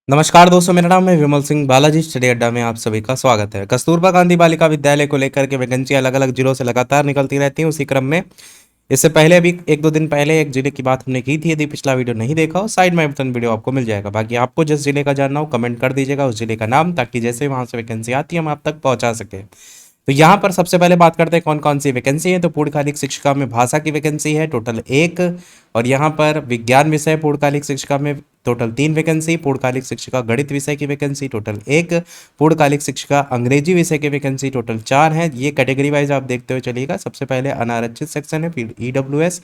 नमस्कार दोस्तों, मेरा नाम है विमल सिंह। बालाजी स्टडी अड्डा में आप सभी का स्वागत है। कस्तूरबा गांधी बालिका विद्यालय को लेकर के वैकेंसी अलग अलग जिलों से लगातार निकलती रहती है। उसी क्रम में इससे पहले अभी एक दो दिन पहले एक जिले की बात हमने की थी। यदि पिछला वीडियो नहीं देखा हो, साइड में बटन वीडियो आपको मिल जाएगा। बाकी आपको जिस जिले का जानना हो कमेंट कर दीजिएगा उस जिले का नाम, ताकि जैसे वहां से वैकेंसी आती है हम आप तक पहुंचा सके। तो यहाँ पर सबसे पहले बात करते हैं कौन कौन सी वैकेंसी है। तो पूर्णकालिक शिक्षिका में भाषा की वैकेंसी है टोटल एक, और यहाँ पर विज्ञान विषय पूर्णकालिक शिक्षिका में टोटल 3 वैकेंसी। पूर्णकालिक शिक्षिका गणित विषय की वैकेंसी टोटल एक। पूर्णकालिक शिक्षिका अंग्रेजी विषय की वैकेंसी टोटल 4 है। ये कैटेगरी वाइज आप देखते हुए चलिएगा। सबसे पहले अनारक्षित सेक्शन है, फिर ईडब्ल्यूएस,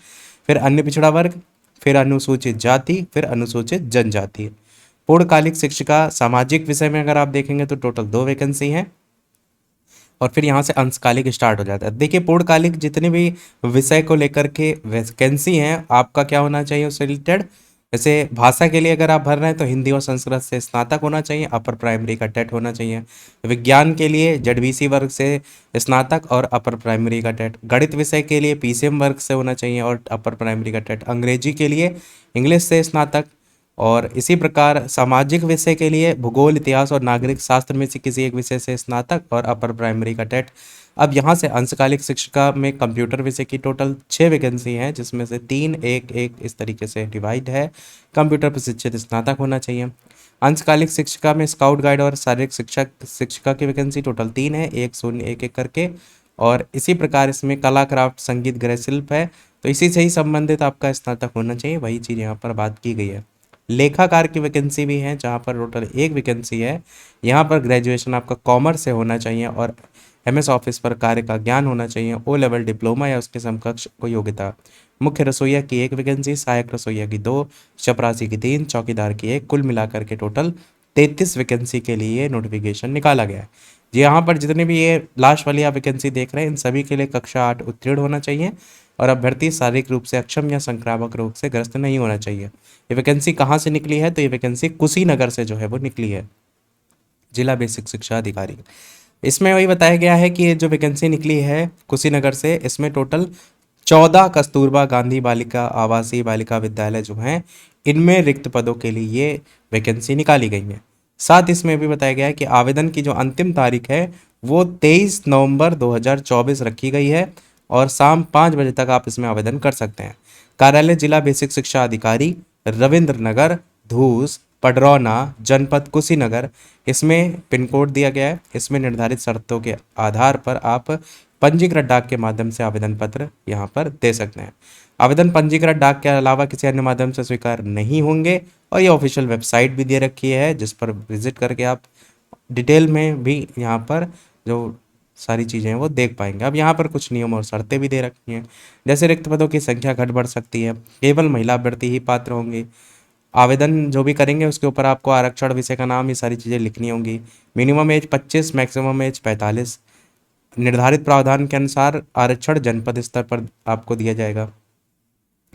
फिर अन्य पिछड़ा वर्ग, फिर अनुसूचित जाति, फिर अनुसूचित जनजाति। पूर्णकालिक शिक्षिका सामाजिक विषय में अगर आप देखेंगे तो टोटल 2 वैकेंसी हैं, और फिर यहाँ से अंशकालिक स्टार्ट हो जाता है। देखिए, पूर्णकालिक जितने भी विषय को लेकर के वैकेंसी हैं, आपका क्या होना चाहिए उससे रिलेटेड। जैसे भाषा के लिए अगर आप भर रहे हैं तो हिंदी और संस्कृत से स्नातक होना चाहिए, अपर प्राइमरी का टेट होना चाहिए। विज्ञान के लिए जेडबीसी वर्ग से स्नातक और अपर प्राइमरी का टेट। गणित विषय के लिए पीसीएम वर्ग से होना चाहिए और अपर प्राइमरी का टेट। अंग्रेजी के लिए इंग्लिश से स्नातक, और इसी प्रकार सामाजिक विषय के लिए भूगोल, इतिहास और नागरिक शास्त्र में से किसी एक विषय से स्नातक और अपर प्राइमरी का टेट। अब यहाँ से अंशकालिक शिक्षिका में कंप्यूटर विषय की टोटल 6 वैकेंसी हैं, जिसमें से 3 एक एक इस तरीके से डिवाइड है। कंप्यूटर प्रशिक्षित स्नातक होना चाहिए। अंशकालिक शिक्षिका में स्काउट गाइड और शारीरिक शिक्षिका की वैकेंसी टोटल 3 है, 1 0 1 1 करके। और इसी प्रकार इसमें कला, क्राफ्ट, संगीत, गृह शिल्प है, तो इसी से ही संबंधित आपका स्नातक होना चाहिए। वही चीज़ यहाँ पर बात की गई है। लेखाकार की वैकेंसी भी है, जहाँ पर टोटल एक वैकेंसी है। यहाँ पर ग्रेजुएशन आपका कॉमर्स से होना चाहिए और एमएस ऑफिस पर कार्य का ज्ञान होना चाहिए। ओ लेवल डिप्लोमा या उसके समकक्ष को योग्यता। मुख्य रसोइया की एक वैकेंसी, सहायक रसोइया की 2, चपरासी की 3, चौकीदार की 1, कुल मिलाकर के टोटल 33 वैकेंसी के लिए नोटिफिकेशन निकाला गया है। जी, यहाँ पर जितने भी ये लास्ट वाली आप वैकेंसी देख रहे हैं, इन सभी के लिए कक्षा 8 उत्तीर्ण होना चाहिए और अभ्यर्थी शारीरिक रूप से अक्षम या संक्रामक रोग से ग्रस्त नहीं होना चाहिए। ये वैकेंसी कहाँ से निकली है? तो ये वैकेंसी कुशीनगर से जो है वो निकली है, जिला बेसिक शिक्षा अधिकारी। इसमें वही बताया गया है कि ये जो वैकेंसी निकली है कुशीनगर से, इसमें टोटल 14 कस्तूरबा गांधी बालिका आवासीय बालिका विद्यालय जो हैं, इनमें रिक्त पदों के लिए ये वैकेंसी निकाली गई है। साथ इसमें भी बताया गया है कि आवेदन की जो अंतिम तारीख है वो 23 नवंबर 2024 रखी गई है, और शाम 5 बजे तक आप इसमें आवेदन कर सकते हैं। कार्यालय जिला बेसिक शिक्षा अधिकारी, रविंद्र नगर, धूस, पडरौना, जनपद कुशीनगर। इसमें पिन कोड दिया गया है। इसमें निर्धारित शर्तों के आधार पर आप पंजीकृत डाक के माध्यम से आवेदन पत्र यहाँ पर दे सकते हैं। आवेदन पंजीकृत डाक के अलावा किसी अन्य माध्यम से स्वीकार नहीं होंगे, और ये ऑफिशियल वेबसाइट भी दे रखी है, जिस पर विजिट करके आप डिटेल में भी यहाँ पर जो सारी चीज़ें हैं वो देख पाएंगे। अब यहाँ पर कुछ नियम और शर्तें भी दे रखी हैं, जैसे रिक्त पदों की संख्या घट बढ़ सकती है, केवल महिला अभ्यर्थी ही पात्र होंगे। आवेदन जो भी करेंगे उसके ऊपर आपको आरक्षण, विषय का नाम, ये सारी चीज़ें लिखनी होंगी। Minimum age 25, maximum age 45। निर्धारित प्रावधान के अनुसार आरक्षण जनपद स्तर पर आपको दिया जाएगा।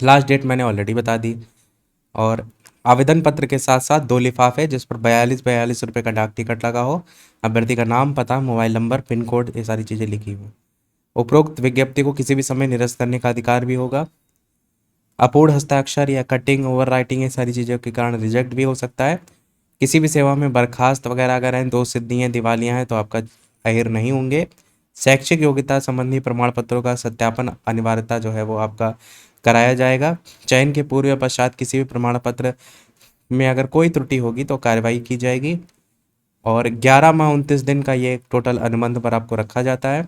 लास्ट डेट मैंने ऑलरेडी बता दी। और आवेदन पत्र के साथ साथ 2 लिफाफे जिस पर 42 रुपये का डाक टिकट लगा हो, अभ्यर्थी का नाम, पता, मोबाइल नंबर, पिन कोड, ये सारी चीज़ें लिखी हुई। उपरोक्त विज्ञप्ति को किसी भी समय निरस्त करने का अधिकार भी होगा। अपूर्ण हस्ताक्षर या कटिंग, ओवर राइटिंग, ये सारी चीज़ों के कारण रिजेक्ट भी हो सकता है। किसी भी सेवा में बर्खास्त वगैरह अगर हैं, 2 सिद्धियाँ, दिवालियाँ हैं, तो आपका अहिर नहीं होंगे। शैक्षिक योग्यता संबंधी प्रमाण पत्रों का सत्यापन अनिवार्यता जो है वो आपका कराया जाएगा। चयन के पूर्व या पश्चात किसी भी प्रमाण पत्र में अगर कोई त्रुटि होगी तो कार्रवाई की जाएगी। और 11 माह 29 दिन का ये टोटल अनुबंध पर आपको रखा जाता है।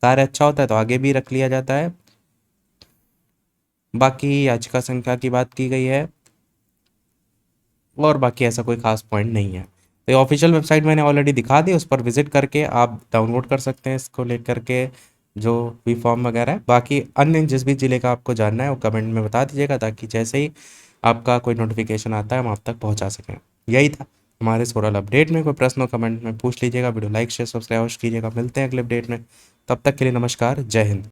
कार्य अच्छा होता है तो आगे भी रख लिया जाता है। बाकी याचिका संख्या की बात की गई है, और बाकी ऐसा कोई खास पॉइंट नहीं है। तो ये ऑफिशियल वेबसाइट मैंने ऑलरेडी दिखा दी, उस पर विजिट करके आप डाउनलोड कर सकते हैं इसको लेकर के जो भी फॉर्म वगैरह है। बाकी अन्य जिस भी ज़िले का आपको जानना है वो कमेंट में बता दीजिएगा, ताकि जैसे ही आपका कोई नोटिफिकेशन आता है हम आप तक पहुंचा सकें। यही था हमारे इस ओवरऑल अपडेट में। कोई प्रश्न हो कमेंट में पूछ लीजिएगा। वीडियो लाइक, शेयर, सब्सक्राइब कीजिएगा। मिलते हैं अगले अपडेट में, तब तक के लिए नमस्कार, जय हिंद।